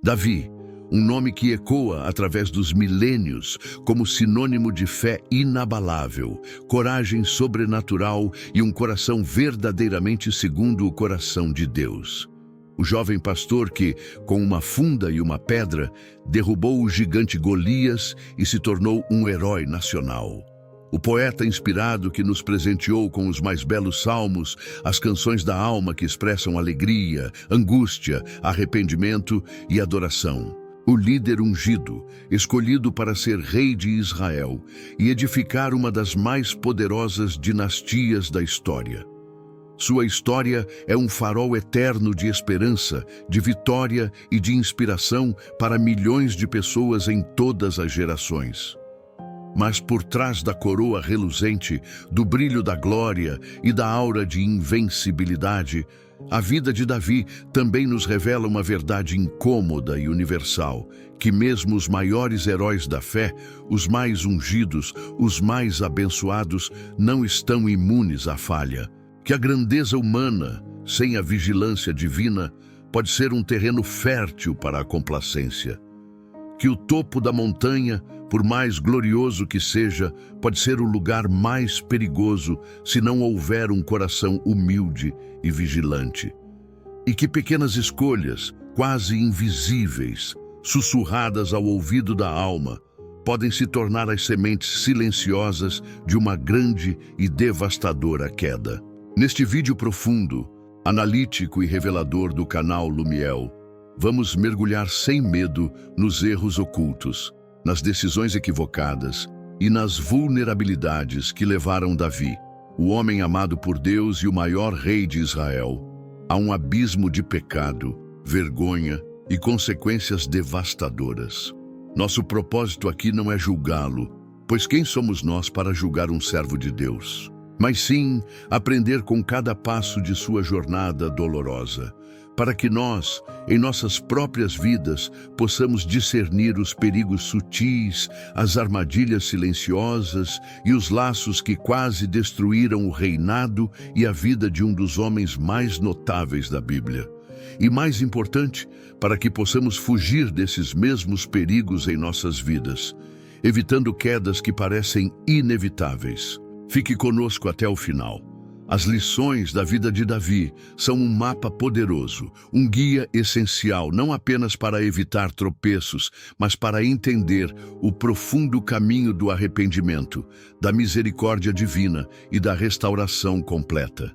Davi, um nome que ecoa através dos milênios como sinônimo de fé inabalável, coragem sobrenatural e um coração verdadeiramente segundo o coração de Deus. O jovem pastor que, com uma funda e uma pedra, derrubou o gigante Golias e se tornou um herói nacional. O poeta inspirado que nos presenteou com os mais belos salmos, as canções da alma que expressam alegria, angústia, arrependimento e adoração. O líder ungido, escolhido para ser rei de Israel e edificar uma das mais poderosas dinastias da história. Sua história é um farol eterno de esperança, de vitória e de inspiração para milhões de pessoas em todas as gerações. Mas por trás da coroa reluzente, do brilho da glória e da aura de invencibilidade, a vida de Davi também nos revela uma verdade incômoda e universal, que mesmo os maiores heróis da fé, os mais ungidos, os mais abençoados, não estão imunes à falha. Que a grandeza humana, sem a vigilância divina, pode ser um terreno fértil para a complacência. Que o topo da montanha, por mais glorioso que seja, pode ser o lugar mais perigoso se não houver um coração humilde e vigilante. E que pequenas escolhas, quase invisíveis, sussurradas ao ouvido da alma, podem se tornar as sementes silenciosas de uma grande e devastadora queda. Neste vídeo profundo, analítico e revelador do canal Lumiel, vamos mergulhar sem medo nos erros ocultos, nas decisões equivocadas e nas vulnerabilidades que levaram Davi, o homem amado por Deus e o maior rei de Israel, a um abismo de pecado, vergonha e consequências devastadoras. Nosso propósito aqui não é julgá-lo, pois quem somos nós para julgar um servo de Deus? Mas sim aprender com cada passo de sua jornada dolorosa, para que nós, em nossas próprias vidas, possamos discernir os perigos sutis, as armadilhas silenciosas e os laços que quase destruíram o reinado e a vida de um dos homens mais notáveis da Bíblia. E mais importante, para que possamos fugir desses mesmos perigos em nossas vidas, evitando quedas que parecem inevitáveis. Fique conosco até o final. As lições da vida de Davi são um mapa poderoso, um guia essencial, não apenas para evitar tropeços, mas para entender o profundo caminho do arrependimento, da misericórdia divina e da restauração completa.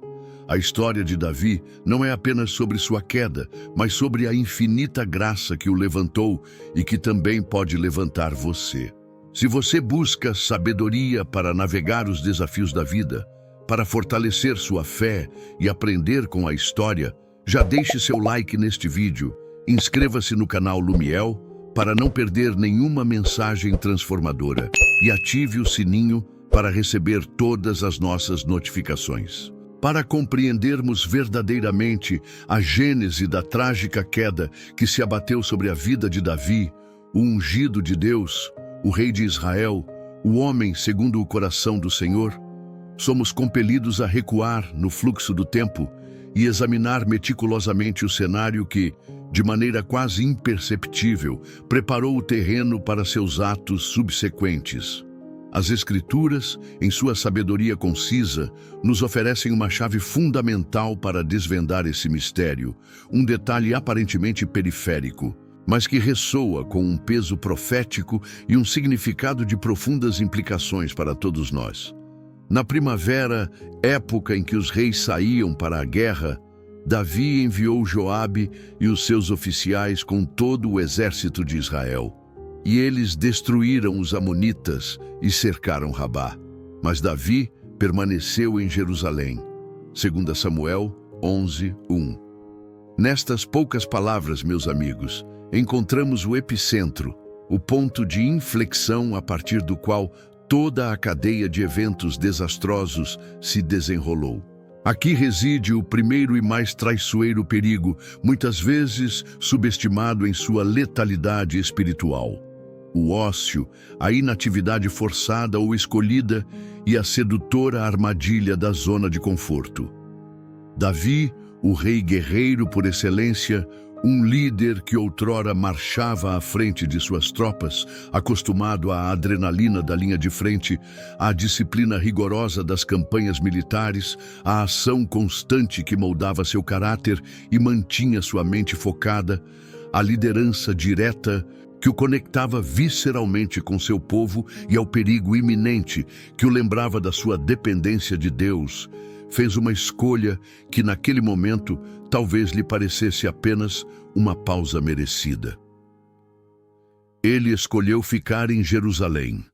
A história de Davi não é apenas sobre sua queda, mas sobre a infinita graça que o levantou e que também pode levantar você. Se você busca sabedoria para navegar os desafios da vida, para fortalecer sua fé e aprender com a história, já deixe seu like neste vídeo, inscreva-se no canal Lumiel para não perder nenhuma mensagem transformadora e ative o sininho para receber todas as nossas notificações. Para compreendermos verdadeiramente a gênese da trágica queda que se abateu sobre a vida de Davi, o ungido de Deus, o rei de Israel, o homem segundo o coração do Senhor, somos compelidos a recuar no fluxo do tempo e examinar meticulosamente o cenário que, de maneira quase imperceptível, preparou o terreno para seus atos subsequentes. As Escrituras, em sua sabedoria concisa, nos oferecem uma chave fundamental para desvendar esse mistério, um detalhe aparentemente periférico, mas que ressoa com um peso profético e um significado de profundas implicações para todos nós. Na primavera, época em que os reis saíam para a guerra, Davi enviou Joabe e os seus oficiais com todo o exército de Israel. E eles destruíram os amonitas e cercaram Rabá. Mas Davi permaneceu em Jerusalém. 2 Samuel 11:1. Nestas poucas palavras, meus amigos, encontramos o epicentro, o ponto de inflexão a partir do qual toda a cadeia de eventos desastrosos se desenrolou. Aqui reside o primeiro e mais traiçoeiro perigo, muitas vezes subestimado em sua letalidade espiritual. O ócio, a inatividade forçada ou escolhida e a sedutora armadilha da zona de conforto. Davi, o rei guerreiro por excelência, Um líder que outrora marchava à frente de suas tropas, acostumado à adrenalina da linha de frente, à disciplina rigorosa das campanhas militares, à ação constante que moldava seu caráter e mantinha sua mente focada, à liderança direta que o conectava visceralmente com seu povo e ao perigo iminente que o lembrava da sua dependência de Deus, fez uma escolha que naquele momento talvez lhe parecesse apenas uma pausa merecida. Ele escolheu ficar em Jerusalém.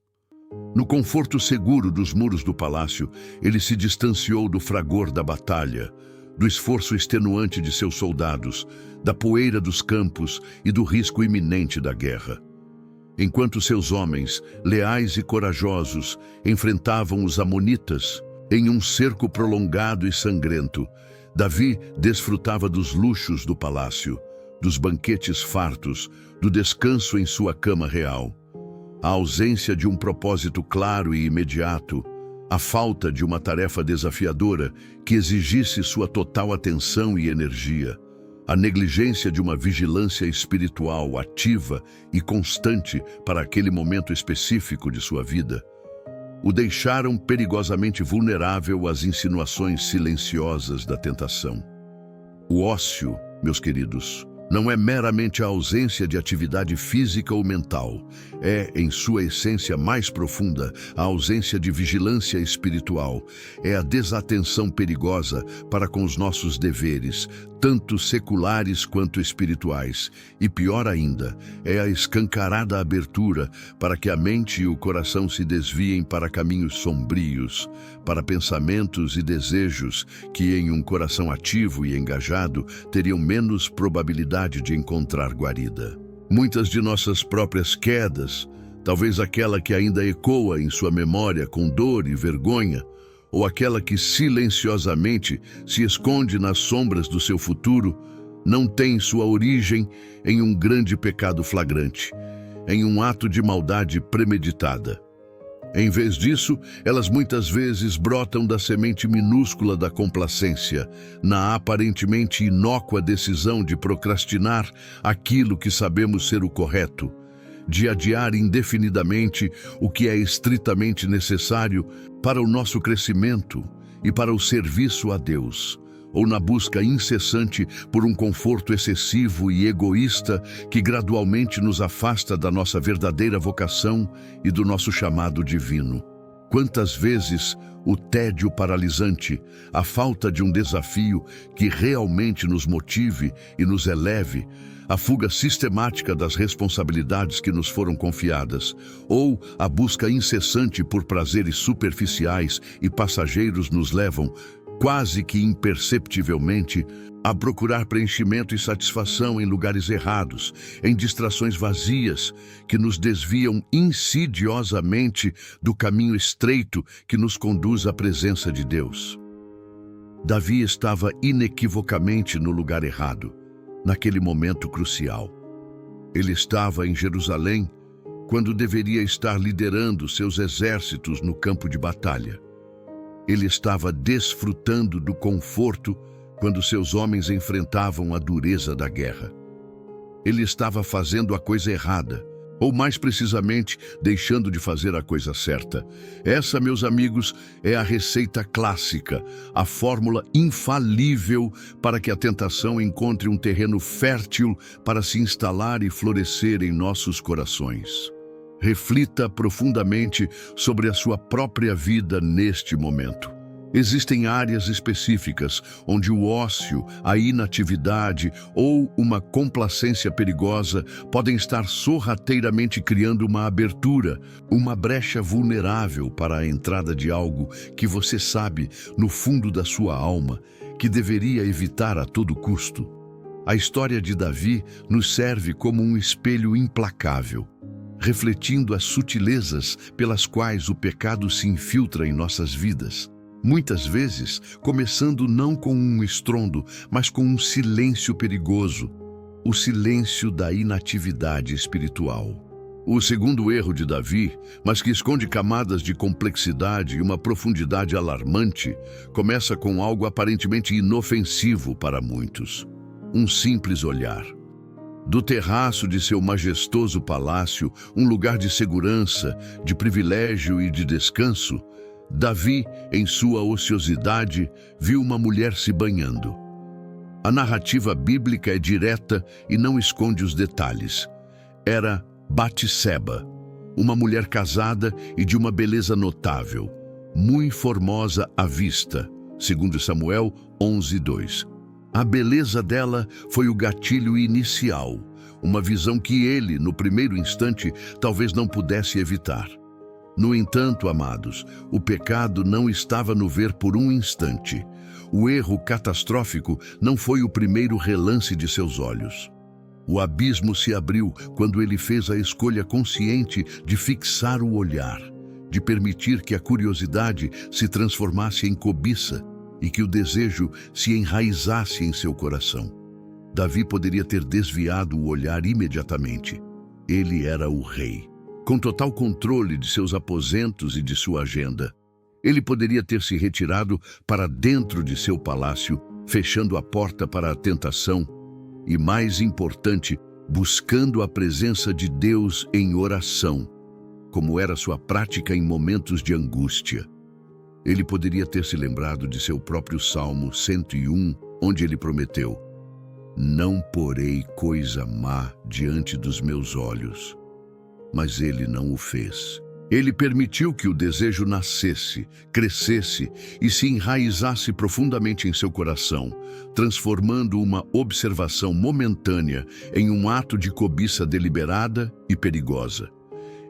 No conforto seguro dos muros do palácio, ele se distanciou do fragor da batalha, do esforço extenuante de seus soldados, da poeira dos campos e do risco iminente da guerra. Enquanto seus homens, leais e corajosos, enfrentavam os amonitas em um cerco prolongado e sangrento, Davi desfrutava dos luxos do palácio, dos banquetes fartos, do descanso em sua cama real. A ausência de um propósito claro e imediato, a falta de uma tarefa desafiadora que exigisse sua total atenção e energia, a negligência de uma vigilância espiritual ativa e constante para aquele momento específico de sua vida, o deixaram perigosamente vulnerável às insinuações silenciosas da tentação. O ócio, meus queridos, não é meramente a ausência de atividade física ou mental. É, em sua essência mais profunda, a ausência de vigilância espiritual. É a desatenção perigosa para com os nossos deveres, tanto seculares quanto espirituais. E pior ainda, é a escancarada abertura para que a mente e o coração se desviem para caminhos sombrios, para pensamentos e desejos que, em um coração ativo e engajado, teriam menos probabilidade de encontrar guarida. Muitas de nossas próprias quedas, talvez aquela que ainda ecoa em sua memória com dor e vergonha, ou aquela que silenciosamente se esconde nas sombras do seu futuro, não tem sua origem em um grande pecado flagrante, em um ato de maldade premeditada. Em vez disso, elas muitas vezes brotam da semente minúscula da complacência, na aparentemente inócua decisão de procrastinar aquilo que sabemos ser o correto, de adiar indefinidamente o que é estritamente necessário para o nosso crescimento e para o serviço a Deus, ou na busca incessante por um conforto excessivo e egoísta que gradualmente nos afasta da nossa verdadeira vocação e do nosso chamado divino. Quantas vezes o tédio paralisante, a falta de um desafio que realmente nos motive e nos eleve, a fuga sistemática das responsabilidades que nos foram confiadas, ou a busca incessante por prazeres superficiais e passageiros nos levam, quase que imperceptivelmente, a procurar preenchimento e satisfação em lugares errados, em distrações vazias que nos desviam insidiosamente do caminho estreito que nos conduz à presença de Deus. Davi estava inequivocamente no lugar errado, naquele momento crucial. Ele estava em Jerusalém quando deveria estar liderando seus exércitos no campo de batalha. Ele estava desfrutando do conforto quando seus homens enfrentavam a dureza da guerra. Ele estava fazendo a coisa errada, ou mais precisamente, deixando de fazer a coisa certa. Essa, meus amigos, é a receita clássica, a fórmula infalível para que a tentação encontre um terreno fértil para se instalar e florescer em nossos corações. Reflita profundamente sobre a sua própria vida neste momento. Existem áreas específicas onde o ócio, a inatividade ou uma complacência perigosa podem estar sorrateiramente criando uma abertura, uma brecha vulnerável para a entrada de algo que você sabe, no fundo da sua alma, que deveria evitar a todo custo. A história de Davi nos serve como um espelho implacável, refletindo as sutilezas pelas quais o pecado se infiltra em nossas vidas. Muitas vezes, começando não com um estrondo, mas com um silêncio perigoso, o silêncio da inatividade espiritual. O segundo erro de Davi, mas que esconde camadas de complexidade e uma profundidade alarmante, começa com algo aparentemente inofensivo para muitos. Um simples olhar. Do terraço de seu majestoso palácio, um lugar de segurança, de privilégio e de descanso, Davi, em sua ociosidade, viu uma mulher se banhando. A narrativa bíblica é direta e não esconde os detalhes. Era Batseba, uma mulher casada e de uma beleza notável, muito formosa à vista, segundo Samuel 11:2. A beleza dela foi o gatilho inicial, uma visão que ele, no primeiro instante, talvez não pudesse evitar. No entanto, amados, o pecado não estava no ver por um instante. O erro catastrófico não foi o primeiro relance de seus olhos. O abismo se abriu quando ele fez a escolha consciente de fixar o olhar, de permitir que a curiosidade se transformasse em cobiça e que o desejo se enraizasse em seu coração. Davi poderia ter desviado o olhar imediatamente. Ele era o rei, com total controle de seus aposentos e de sua agenda. Ele poderia ter se retirado para dentro de seu palácio, fechando a porta para a tentação e, mais importante, buscando a presença de Deus em oração, como era sua prática em momentos de angústia. Ele poderia ter se lembrado de seu próprio Salmo 101, onde ele prometeu: "Não porei coisa má diante dos meus olhos." Mas ele não o fez. Ele permitiu que o desejo nascesse, crescesse e se enraizasse profundamente em seu coração, transformando uma observação momentânea em um ato de cobiça deliberada e perigosa.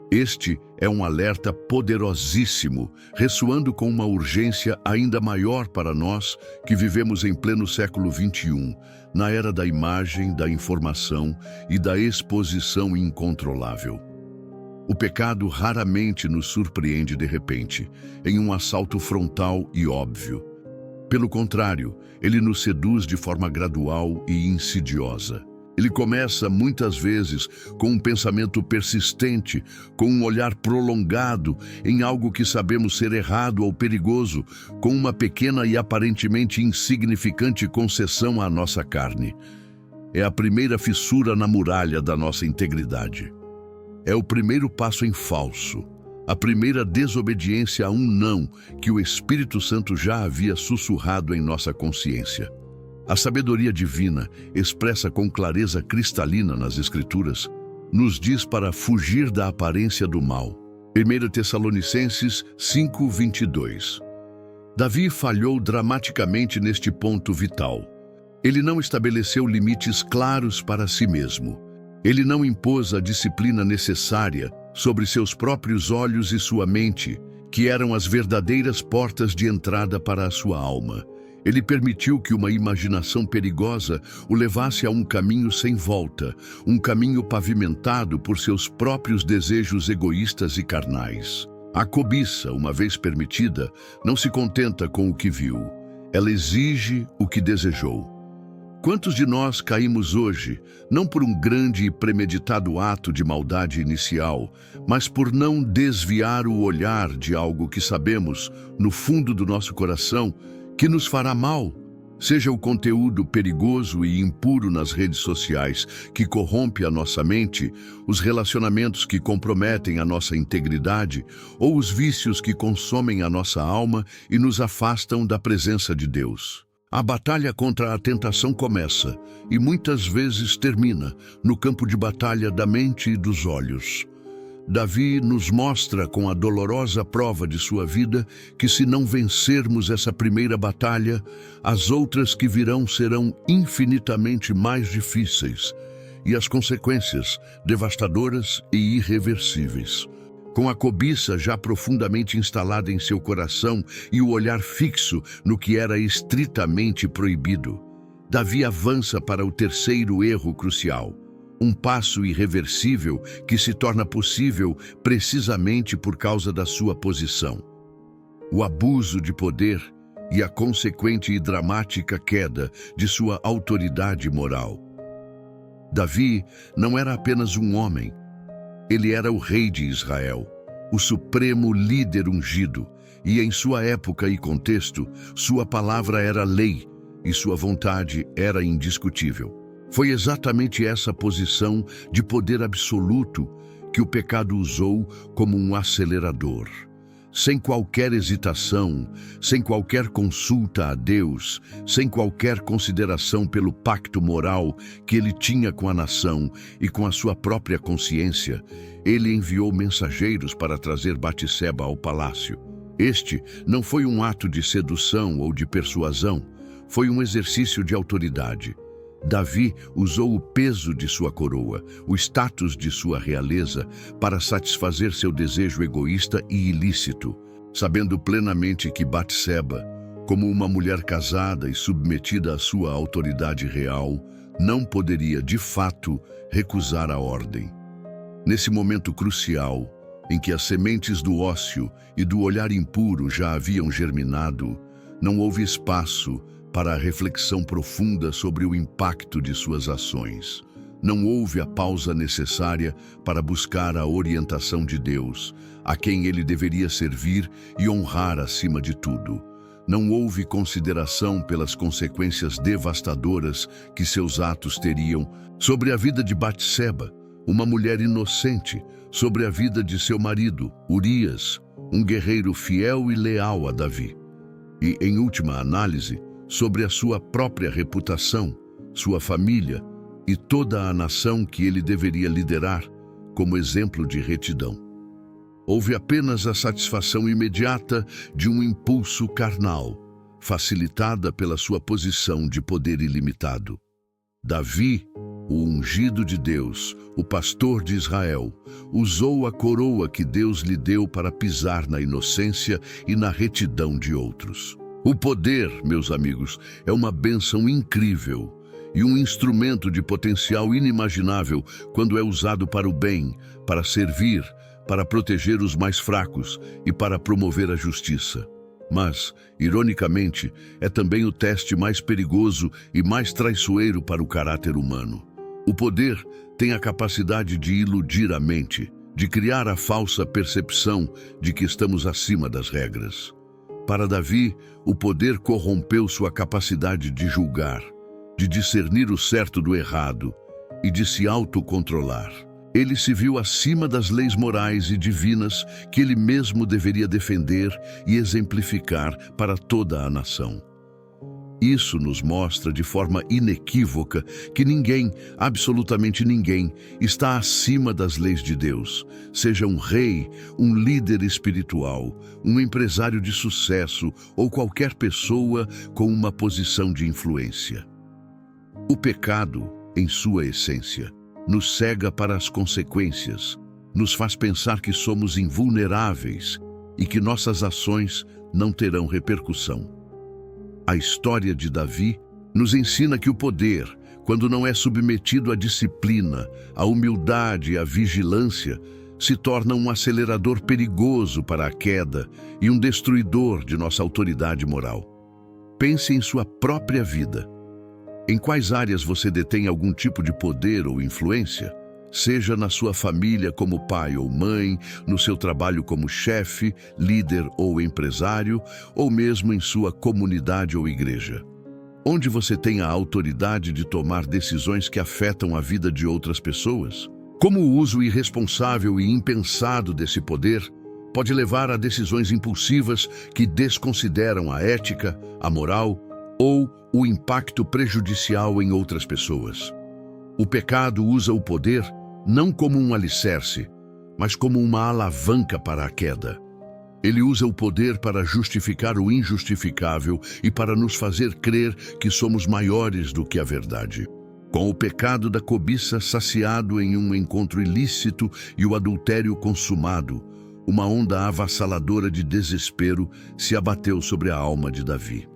Este é um alerta poderosíssimo, ressoando com uma urgência ainda maior para nós que vivemos em pleno século XXI, na era da imagem, da informação e da exposição incontrolável. O pecado raramente nos surpreende de repente, em um assalto frontal e óbvio. Pelo contrário, ele nos seduz de forma gradual e insidiosa. Ele começa, muitas vezes, com um pensamento persistente, com um olhar prolongado em algo que sabemos ser errado ou perigoso, com uma pequena e aparentemente insignificante concessão à nossa carne. É a primeira fissura na muralha da nossa integridade. É o primeiro passo em falso, a primeira desobediência a um não que o Espírito Santo já havia sussurrado em nossa consciência. A sabedoria divina, expressa com clareza cristalina nas Escrituras, nos diz para fugir da aparência do mal. 1 Tessalonicenses 5:22. Davi falhou dramaticamente neste ponto vital. Ele não estabeleceu limites claros para si mesmo. Ele não impôs a disciplina necessária sobre seus próprios olhos e sua mente, que eram as verdadeiras portas de entrada para a sua alma. Ele permitiu que uma imaginação perigosa o levasse a um caminho sem volta, um caminho pavimentado por seus próprios desejos egoístas e carnais. A cobiça, uma vez permitida, não se contenta com o que viu. Ela exige o que desejou. Quantos de nós caímos hoje, não por um grande e premeditado ato de maldade inicial, mas por não desviar o olhar de algo que sabemos, no fundo do nosso coração, que nos fará mal, seja o conteúdo perigoso e impuro nas redes sociais que corrompe a nossa mente, os relacionamentos que comprometem a nossa integridade ou os vícios que consomem a nossa alma e nos afastam da presença de Deus. A batalha contra a tentação começa e muitas vezes termina no campo de batalha da mente e dos olhos. Davi nos mostra com a dolorosa prova de sua vida que se não vencermos essa primeira batalha, as outras que virão serão infinitamente mais difíceis e as consequências devastadoras e irreversíveis. Com a cobiça já profundamente instalada em seu coração e o olhar fixo no que era estritamente proibido, Davi avança para o terceiro erro crucial. Um passo irreversível que se torna possível precisamente por causa da sua posição. O abuso de poder e a consequente e dramática queda de sua autoridade moral. Davi não era apenas um homem. Ele era o rei de Israel, o supremo líder ungido, e em sua época e contexto, sua palavra era lei e sua vontade era indiscutível. Foi exatamente essa posição de poder absoluto que o pecado usou como um acelerador. Sem qualquer hesitação, sem qualquer consulta a Deus, sem qualquer consideração pelo pacto moral que ele tinha com a nação e com a sua própria consciência, ele enviou mensageiros para trazer Batseba ao palácio. Este não foi um ato de sedução ou de persuasão, foi um exercício de autoridade. Davi usou o peso de sua coroa, o status de sua realeza, para satisfazer seu desejo egoísta e ilícito, sabendo plenamente que Batseba, como uma mulher casada e submetida à sua autoridade real, não poderia, de fato, recusar a ordem. Nesse momento crucial, em que as sementes do ócio e do olhar impuro já haviam germinado, não houve espaço para a reflexão profunda sobre o impacto de suas ações. Não houve a pausa necessária para buscar a orientação de Deus, a quem ele deveria servir e honrar acima de tudo. Não houve consideração pelas consequências devastadoras que seus atos teriam sobre a vida de Batseba, uma mulher inocente, sobre a vida de seu marido, Urias, um guerreiro fiel e leal a Davi. E, em última análise, sobre a sua própria reputação, sua família e toda a nação que ele deveria liderar como exemplo de retidão. Houve apenas a satisfação imediata de um impulso carnal, facilitada pela sua posição de poder ilimitado. Davi, o ungido de Deus, o pastor de Israel, usou a coroa que Deus lhe deu para pisar na inocência e na retidão de outros. O poder, meus amigos, é uma bênção incrível e um instrumento de potencial inimaginável quando é usado para o bem, para servir, para proteger os mais fracos e para promover a justiça. Mas, ironicamente, é também o teste mais perigoso e mais traiçoeiro para o caráter humano. O poder tem a capacidade de iludir a mente, de criar a falsa percepção de que estamos acima das regras. Para Davi, o poder corrompeu sua capacidade de julgar, de discernir o certo do errado e de se autocontrolar. Ele se viu acima das leis morais e divinas que ele mesmo deveria defender e exemplificar para toda a nação. Isso nos mostra de forma inequívoca que ninguém, absolutamente ninguém, está acima das leis de Deus, seja um rei, um líder espiritual, um empresário de sucesso ou qualquer pessoa com uma posição de influência. O pecado, em sua essência, nos cega para as consequências, nos faz pensar que somos invulneráveis e que nossas ações não terão repercussão. A história de Davi nos ensina que o poder, quando não é submetido à disciplina, à humildade e à vigilância, se torna um acelerador perigoso para a queda e um destruidor de nossa autoridade moral. Pense em sua própria vida. Em quais áreas você detém algum tipo de poder ou influência? Seja na sua família como pai ou mãe, no seu trabalho como chefe, líder ou empresário, ou mesmo em sua comunidade ou igreja. Onde você tem a autoridade de tomar decisões que afetam a vida de outras pessoas? Como o uso irresponsável e impensado desse poder pode levar a decisões impulsivas que desconsideram a ética, a moral ou o impacto prejudicial em outras pessoas. O pecado usa o poder não como um alicerce, mas como uma alavanca para a queda. Ele usa o poder para justificar o injustificável e para nos fazer crer que somos maiores do que a verdade. Com o pecado da cobiça saciado em um encontro ilícito e o adultério consumado, uma onda avassaladora de desespero se abateu sobre a alma de Davi.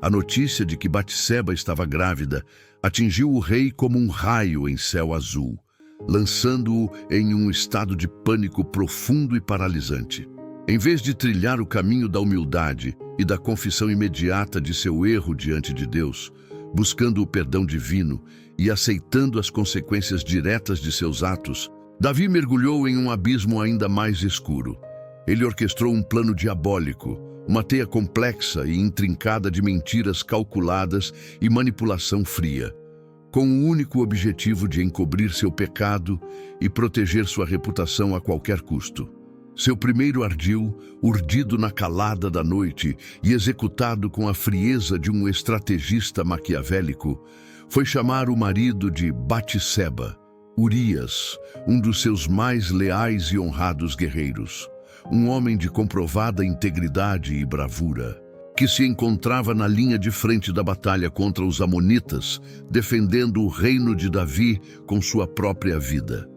A notícia de que Batseba estava grávida atingiu o rei como um raio em céu azul, lançando-o em um estado de pânico profundo e paralisante. Em vez de trilhar o caminho da humildade e da confissão imediata de seu erro diante de Deus, buscando o perdão divino e aceitando as consequências diretas de seus atos, Davi mergulhou em um abismo ainda mais escuro. Ele orquestrou um plano diabólico, uma teia complexa e intrincada de mentiras calculadas e manipulação fria. com o único objetivo de encobrir seu pecado e proteger sua reputação a qualquer custo. Seu primeiro ardil, urdido na calada da noite e executado com a frieza de um estrategista maquiavélico, foi chamar o marido de Batseba, Urias, um dos seus mais leais e honrados guerreiros, um homem de comprovada integridade e bravura, que se encontrava na linha de frente da batalha contra os amonitas, defendendo o reino de Davi com sua própria vida.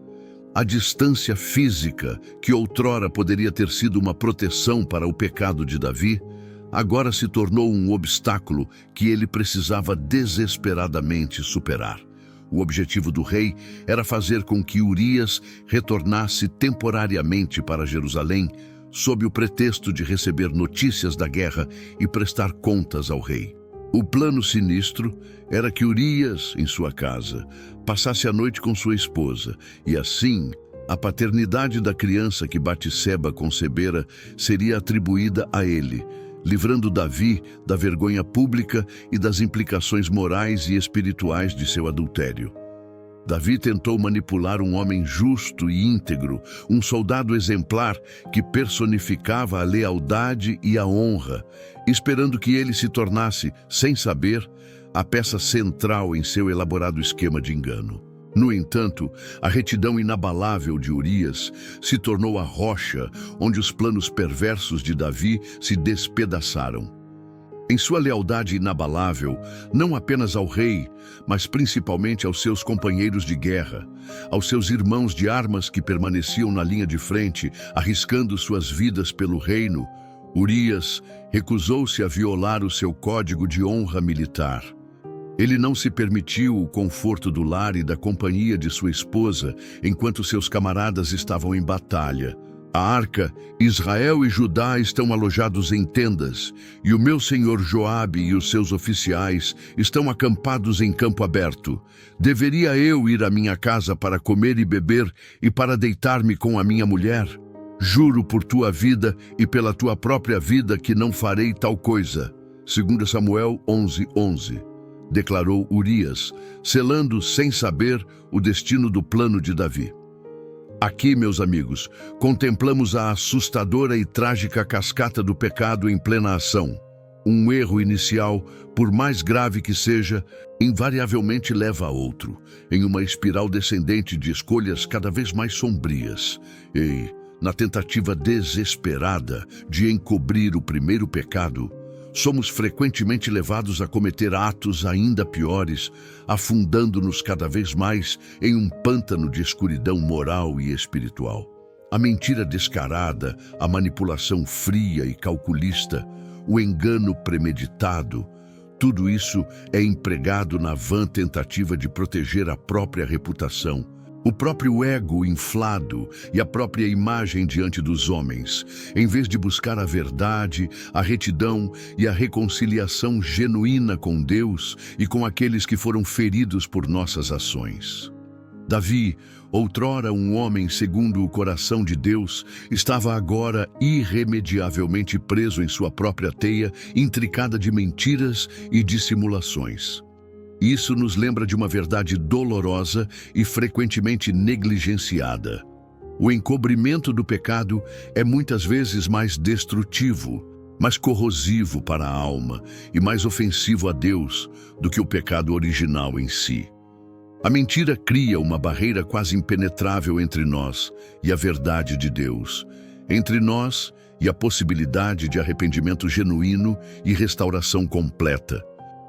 A distância física, que outrora poderia ter sido uma proteção para o pecado de Davi, agora se tornou um obstáculo que ele precisava desesperadamente superar. O objetivo do rei era fazer com que Urias retornasse temporariamente para Jerusalém, sob o pretexto de receber notícias da guerra e prestar contas ao rei. O plano sinistro era que Urias, em sua casa, passasse a noite com sua esposa, e assim, a paternidade da criança que Batseba concebera seria atribuída a ele, livrando Davi da vergonha pública e das implicações morais e espirituais de seu adultério. Davi tentou manipular um homem justo e íntegro, um soldado exemplar que personificava a lealdade e a honra, esperando que ele se tornasse, sem saber, a peça central em seu elaborado esquema de engano. No entanto, a retidão inabalável de Urias se tornou a rocha onde os planos perversos de Davi se despedaçaram. Em sua lealdade inabalável, não apenas ao rei, mas principalmente aos seus companheiros de guerra, aos seus irmãos de armas que permaneciam na linha de frente, arriscando suas vidas pelo reino, Urias recusou-se a violar o seu código de honra militar. Ele não se permitiu o conforto do lar e da companhia de sua esposa enquanto seus camaradas estavam em batalha. A arca, Israel e Judá estão alojados em tendas, e o meu senhor Joabe e os seus oficiais estão acampados em campo aberto. Deveria eu ir à minha casa para comer e beber e para deitar-me com a minha mulher? Juro por tua vida e pela tua própria vida que não farei tal coisa. 2 Samuel 11:11. Declarou Urias, selando sem saber o destino do plano de Davi. Aqui, meus amigos, contemplamos a assustadora e trágica cascata do pecado em plena ação. Um erro inicial, por mais grave que seja, invariavelmente leva a outro, em uma espiral descendente de escolhas cada vez mais sombrias. E, na tentativa desesperada de encobrir o primeiro pecado, somos frequentemente levados a cometer atos ainda piores, afundando-nos cada vez mais em um pântano de escuridão moral e espiritual. A mentira descarada, a manipulação fria e calculista, o engano premeditado, tudo isso é empregado na vã tentativa de proteger a própria reputação, o próprio ego inflado e a própria imagem diante dos homens, em vez de buscar a verdade, a retidão e a reconciliação genuína com Deus e com aqueles que foram feridos por nossas ações. Davi, outrora um homem segundo o coração de Deus, estava agora irremediavelmente preso em sua própria teia, intricada de mentiras e dissimulações. Isso nos lembra de uma verdade dolorosa e frequentemente negligenciada. O encobrimento do pecado é muitas vezes mais destrutivo, mais corrosivo para a alma e mais ofensivo a Deus do que o pecado original em si. A mentira cria uma barreira quase impenetrável entre nós e a verdade de Deus, entre nós e a possibilidade de arrependimento genuíno e restauração completa,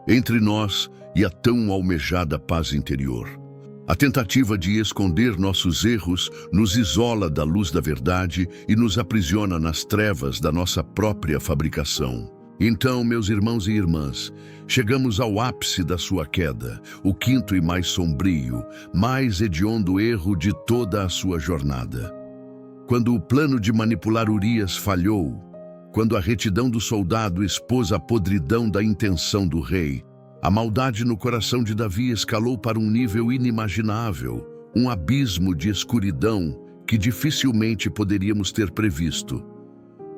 entre nós e a tão almejada paz interior. A tentativa de esconder nossos erros nos isola da luz da verdade e nos aprisiona nas trevas da nossa própria fabricação. Então, meus irmãos e irmãs, chegamos ao ápice da sua queda, o quinto e mais sombrio, mais hediondo erro de toda a sua jornada. Quando o plano de manipular Urias falhou, quando a retidão do soldado expôs a podridão da intenção do rei, a maldade no coração de Davi escalou para um nível inimaginável, um abismo de escuridão que dificilmente poderíamos ter previsto.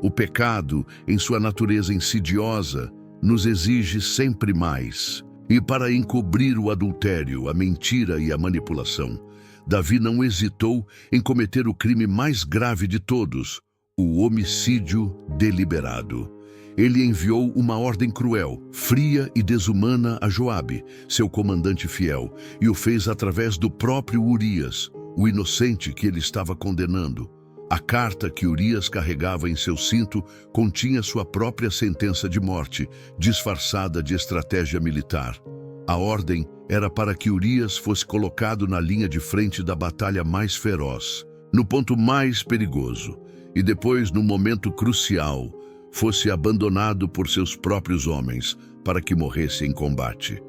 O pecado, em sua natureza insidiosa, nos exige sempre mais. E para encobrir o adultério, a mentira e a manipulação, Davi não hesitou em cometer o crime mais grave de todos, o homicídio deliberado. Ele enviou uma ordem cruel, fria e desumana a Joabe, seu comandante fiel, e o fez através do próprio Urias, o inocente que ele estava condenando. A carta que Urias carregava em seu cinto continha sua própria sentença de morte, disfarçada de estratégia militar. A ordem era para que Urias fosse colocado na linha de frente da batalha mais feroz, no ponto mais perigoso, e depois, no momento crucial, fosse abandonado por seus próprios homens para que morresse em combate.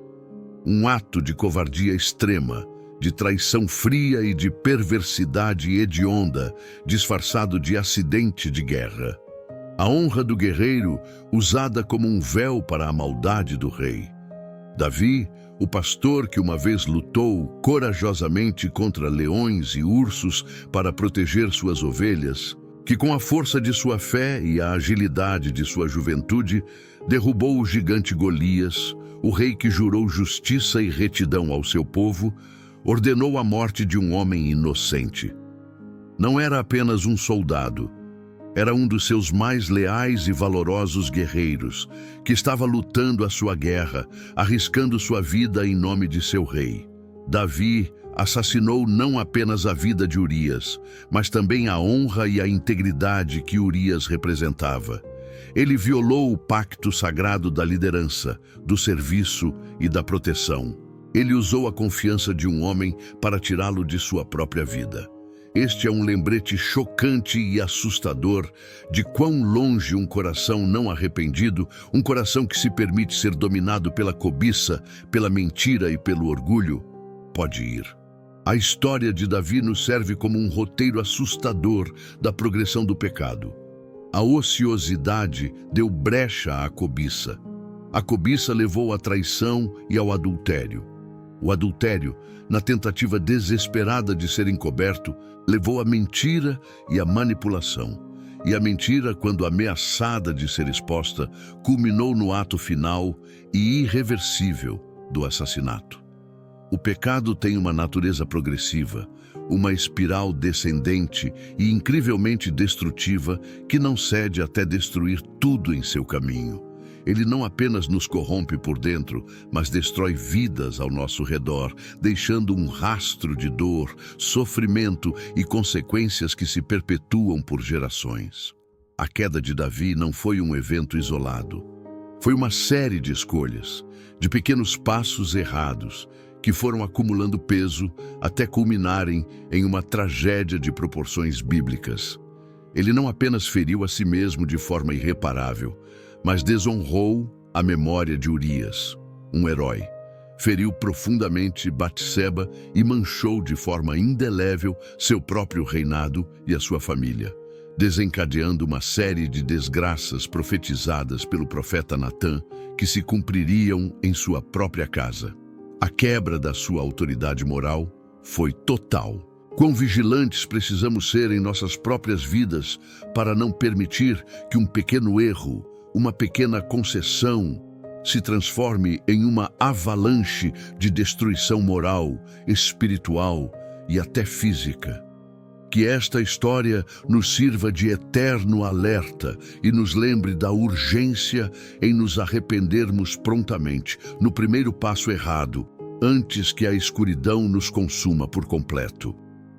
Um ato de covardia extrema, de traição fria e de perversidade hedionda, disfarçado de acidente de guerra. A honra do guerreiro usada como um véu para a maldade do rei. Davi, o pastor que uma vez lutou corajosamente contra leões e ursos para proteger suas ovelhas, que com a força de sua fé e a agilidade de sua juventude, derrubou o gigante Golias, o rei que jurou justiça e retidão ao seu povo, ordenou a morte de um homem inocente. Não era apenas um soldado, era um dos seus mais leais e valorosos guerreiros, que estava lutando a sua guerra, arriscando sua vida em nome de seu rei. Davi assassinou não apenas a vida de Urias, mas também a honra e a integridade que Urias representava. Ele violou o pacto sagrado da liderança, do serviço e da proteção. Ele usou a confiança de um homem para tirá-lo de sua própria vida. Este é um lembrete chocante e assustador de quão longe um coração não arrependido, um coração que se permite ser dominado pela cobiça, pela mentira e pelo orgulho, pode ir. A história de Davi nos serve como um roteiro assustador da progressão do pecado. A ociosidade deu brecha à cobiça. A cobiça levou à traição e ao adultério. O adultério, na tentativa desesperada de ser encoberto, levou à mentira e à manipulação. E a mentira, quando ameaçada de ser exposta, culminou no ato final e irreversível do assassinato. O pecado tem uma natureza progressiva, uma espiral descendente e incrivelmente destrutiva que não cede até destruir tudo em seu caminho. Ele não apenas nos corrompe por dentro, mas destrói vidas ao nosso redor, deixando um rastro de dor, sofrimento e consequências que se perpetuam por gerações. A queda de Davi não foi um evento isolado. Foi uma série de escolhas, de pequenos passos errados, que foram acumulando peso até culminarem em uma tragédia de proporções bíblicas. Ele não apenas feriu a si mesmo de forma irreparável, mas desonrou a memória de Urias, um herói. Feriu profundamente Batseba e manchou de forma indelével seu próprio reinado e a sua família, desencadeando uma série de desgraças profetizadas pelo profeta Natã que se cumpririam em sua própria casa. A quebra da sua autoridade moral foi total. Quão vigilantes precisamos ser em nossas próprias vidas para não permitir que um pequeno erro, uma pequena concessão, se transforme em uma avalanche de destruição moral, espiritual e até física. Que esta história nos sirva de eterno alerta e nos lembre da urgência em nos arrependermos prontamente, no primeiro passo errado, antes que a escuridão nos consuma por completo.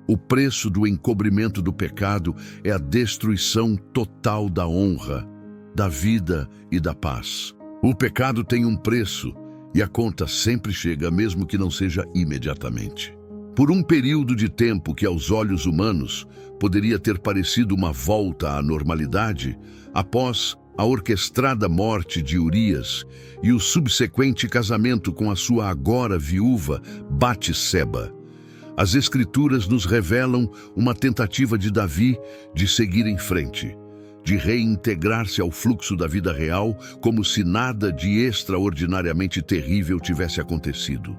O preço do encobrimento do pecado é a destruição total da honra, da vida e da paz. O pecado tem um preço e a conta sempre chega, mesmo que não seja imediatamente. Por um período de tempo que aos olhos humanos poderia ter parecido uma volta à normalidade, após a orquestrada morte de Urias e o subsequente casamento com a sua agora viúva Batseba, as Escrituras nos revelam uma tentativa de Davi de seguir em frente, de reintegrar-se ao fluxo da vida real como se nada de extraordinariamente terrível tivesse acontecido.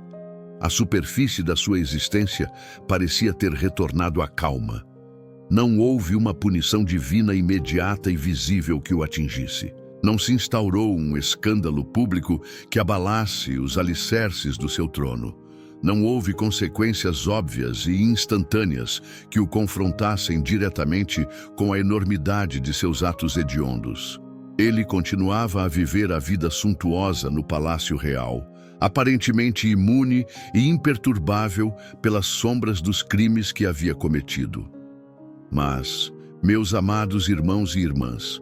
A superfície da sua existência parecia ter retornado à calma. Não houve uma punição divina imediata e visível que o atingisse. Não se instaurou um escândalo público que abalasse os alicerces do seu trono. Não houve consequências óbvias e instantâneas que o confrontassem diretamente com a enormidade de seus atos hediondos. Ele continuava a viver a vida suntuosa no palácio real, aparentemente imune e imperturbável pelas sombras dos crimes que havia cometido. Mas, meus amados irmãos e irmãs,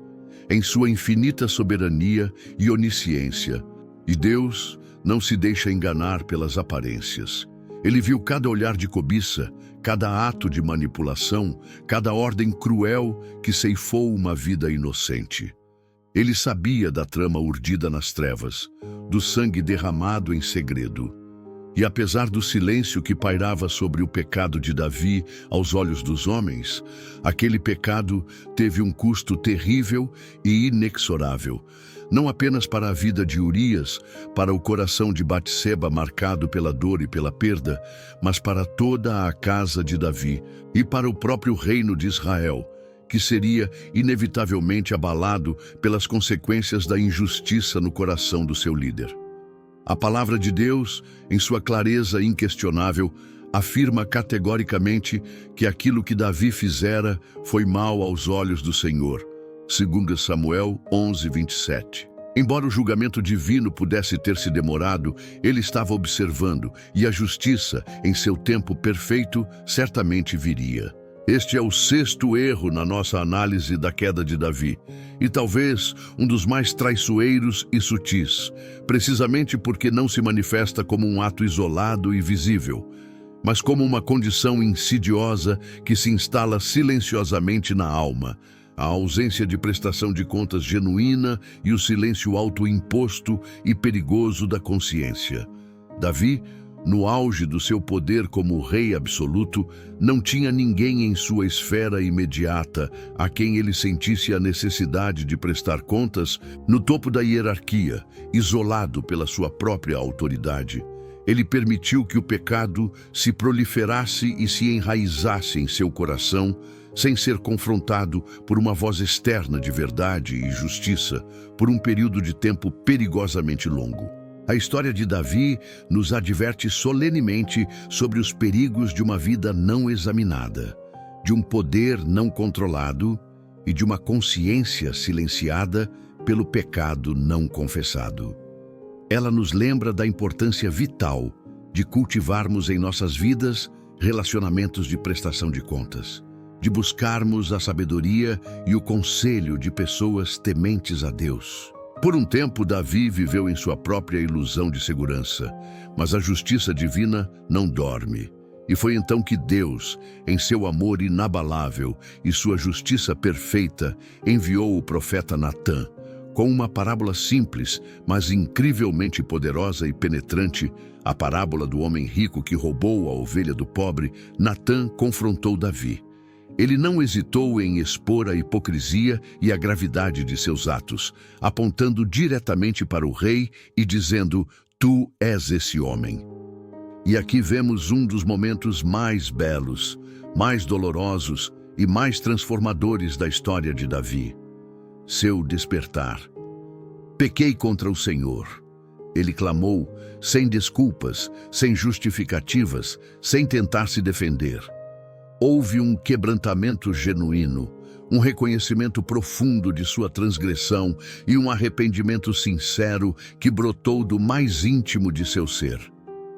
em sua infinita soberania e onisciência, e Deus não se deixa enganar pelas aparências. Ele viu cada olhar de cobiça, cada ato de manipulação, cada ordem cruel que ceifou uma vida inocente. Ele sabia da trama urdida nas trevas, do sangue derramado em segredo. E apesar do silêncio que pairava sobre o pecado de Davi aos olhos dos homens, aquele pecado teve um custo terrível e inexorável, não apenas para a vida de Urias, para o coração de Batseba marcado pela dor e pela perda, mas para toda a casa de Davi e para o próprio reino de Israel, que seria inevitavelmente abalado pelas consequências da injustiça no coração do seu líder. A palavra de Deus, em sua clareza inquestionável, afirma categoricamente que aquilo que Davi fizera foi mal aos olhos do Senhor. 2 Samuel 11:27. Embora o julgamento divino pudesse ter se demorado, ele estava observando, e a justiça, em seu tempo perfeito, certamente viria. Este é o sexto erro na nossa análise da queda de Davi, e talvez um dos mais traiçoeiros e sutis, precisamente porque não se manifesta como um ato isolado e visível, mas como uma condição insidiosa que se instala silenciosamente na alma, a ausência de prestação de contas genuína e o silêncio autoimposto e perigoso da consciência. Davi, no auge do seu poder como rei absoluto, não tinha ninguém em sua esfera imediata a quem ele sentisse a necessidade de prestar contas. No topo da hierarquia, isolado pela sua própria autoridade, ele permitiu que o pecado se proliferasse e se enraizasse em seu coração, sem ser confrontado por uma voz externa de verdade e justiça, por um período de tempo perigosamente longo. A história de Davi nos adverte solenemente sobre os perigos de uma vida não examinada, de um poder não controlado e de uma consciência silenciada pelo pecado não confessado. Ela nos lembra da importância vital de cultivarmos em nossas vidas relacionamentos de prestação de contas, de buscarmos a sabedoria e o conselho de pessoas tementes a Deus. Por um tempo, Davi viveu em sua própria ilusão de segurança, mas a justiça divina não dorme. E foi então que Deus, em seu amor inabalável e sua justiça perfeita, enviou o profeta Natã. Com uma parábola simples, mas incrivelmente poderosa e penetrante, a parábola do homem rico que roubou a ovelha do pobre, Natã confrontou Davi. Ele não hesitou em expor a hipocrisia e a gravidade de seus atos, apontando diretamente para o rei e dizendo: "Tu és esse homem." E aqui vemos um dos momentos mais belos, mais dolorosos e mais transformadores da história de Davi. Seu despertar. "Pequei contra o Senhor." Ele clamou, sem desculpas, sem justificativas, sem tentar se defender. Houve um quebrantamento genuíno, um reconhecimento profundo de sua transgressão e um arrependimento sincero que brotou do mais íntimo de seu ser.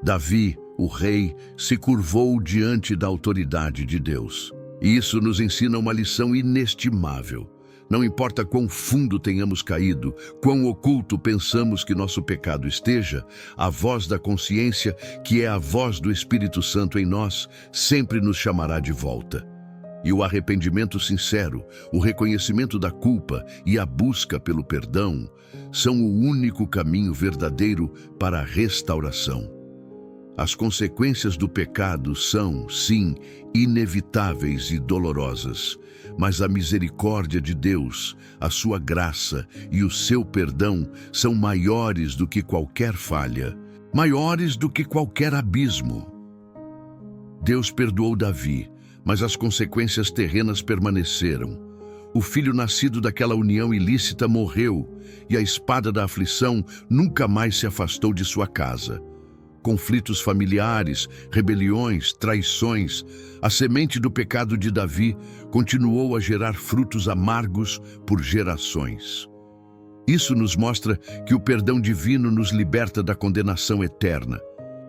Davi, o rei, se curvou diante da autoridade de Deus. E isso nos ensina uma lição inestimável. Não importa quão fundo tenhamos caído, quão oculto pensamos que nosso pecado esteja, a voz da consciência, que é a voz do Espírito Santo em nós, sempre nos chamará de volta. E o arrependimento sincero, o reconhecimento da culpa e a busca pelo perdão são o único caminho verdadeiro para a restauração. As consequências do pecado são, sim, inevitáveis e dolorosas, mas a misericórdia de Deus, a sua graça e o seu perdão são maiores do que qualquer falha, maiores do que qualquer abismo. Deus perdoou Davi, mas as consequências terrenas permaneceram. O filho nascido daquela união ilícita morreu, e a espada da aflição nunca mais se afastou de sua casa. Conflitos familiares, rebeliões, traições, a semente do pecado de Davi continuou a gerar frutos amargos por gerações. Isso nos mostra que o perdão divino nos liberta da condenação eterna,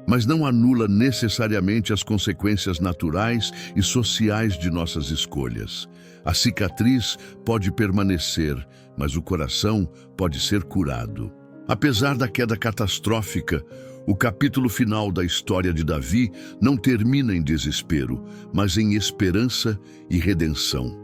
mas não anula necessariamente as consequências naturais e sociais de nossas escolhas. A cicatriz pode permanecer, mas o coração pode ser curado. Apesar da queda catastrófica, o capítulo final da história de Davi não termina em desespero, mas em esperança e redenção.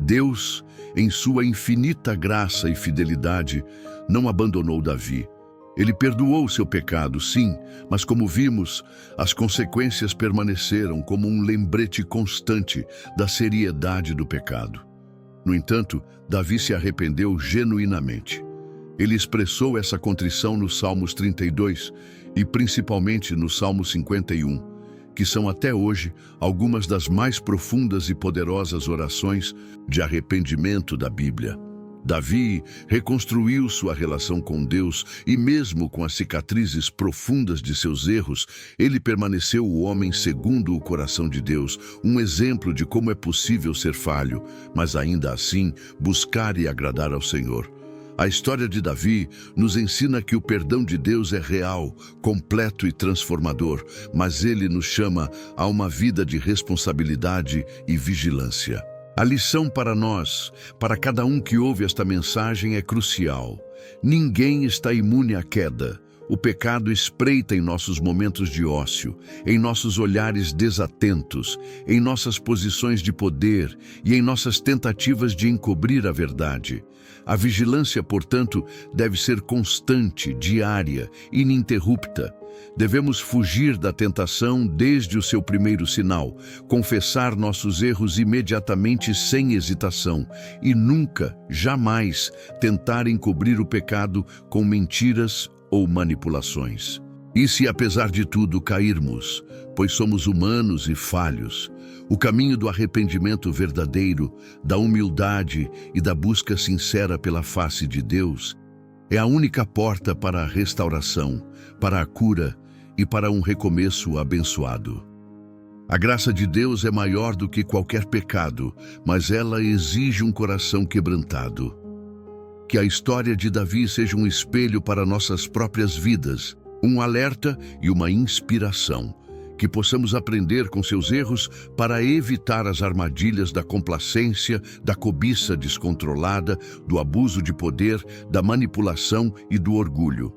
Deus, em sua infinita graça e fidelidade, não abandonou Davi. Ele perdoou seu pecado, sim, mas como vimos, as consequências permaneceram como um lembrete constante da seriedade do pecado. No entanto, Davi se arrependeu genuinamente. Ele expressou essa contrição nos Salmos 32 e principalmente no Salmo 51, que são até hoje algumas das mais profundas e poderosas orações de arrependimento da Bíblia. Davi reconstruiu sua relação com Deus e mesmo com as cicatrizes profundas de seus erros, ele permaneceu o homem segundo o coração de Deus, um exemplo de como é possível ser falho, mas ainda assim buscar e agradar ao Senhor. A história de Davi nos ensina que o perdão de Deus é real, completo e transformador, mas ele nos chama a uma vida de responsabilidade e vigilância. A lição para nós, para cada um que ouve esta mensagem, é crucial. Ninguém está imune à queda. O pecado espreita em nossos momentos de ócio, em nossos olhares desatentos, em nossas posições de poder e em nossas tentativas de encobrir a verdade. A vigilância, portanto, deve ser constante, diária, ininterrupta. Devemos fugir da tentação desde o seu primeiro sinal, confessar nossos erros imediatamente sem hesitação e nunca, jamais, tentar encobrir o pecado com mentiras ou manipulações. E se apesar de tudo cairmos, pois somos humanos e falhos, o caminho do arrependimento verdadeiro, da humildade e da busca sincera pela face de Deus é a única porta para a restauração, para a cura e para um recomeço abençoado. A graça de Deus é maior do que qualquer pecado, mas ela exige um coração quebrantado. Que a história de Davi seja um espelho para nossas próprias vidas, um alerta e uma inspiração. Que possamos aprender com seus erros para evitar as armadilhas da complacência, da cobiça descontrolada, do abuso de poder, da manipulação e do orgulho.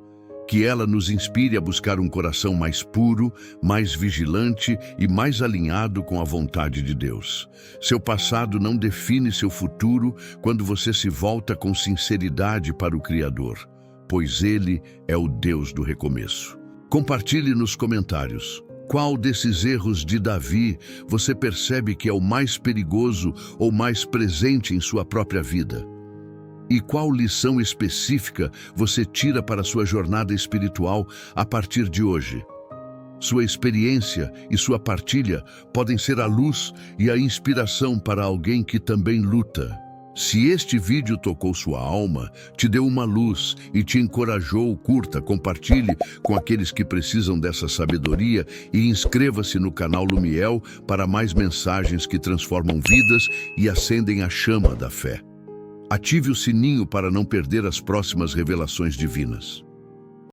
Que ela nos inspire a buscar um coração mais puro, mais vigilante e mais alinhado com a vontade de Deus. Seu passado não define seu futuro quando você se volta com sinceridade para o Criador, pois Ele é o Deus do recomeço. Compartilhe nos comentários. Qual desses erros de Davi você percebe que é o mais perigoso ou mais presente em sua própria vida? E qual lição específica você tira para sua jornada espiritual a partir de hoje? Sua experiência e sua partilha podem ser a luz e a inspiração para alguém que também luta. Se este vídeo tocou sua alma, te deu uma luz e te encorajou, curta, compartilhe com aqueles que precisam dessa sabedoria e inscreva-se no canal Lumiel para mais mensagens que transformam vidas e acendem a chama da fé. Ative o sininho para não perder as próximas revelações divinas.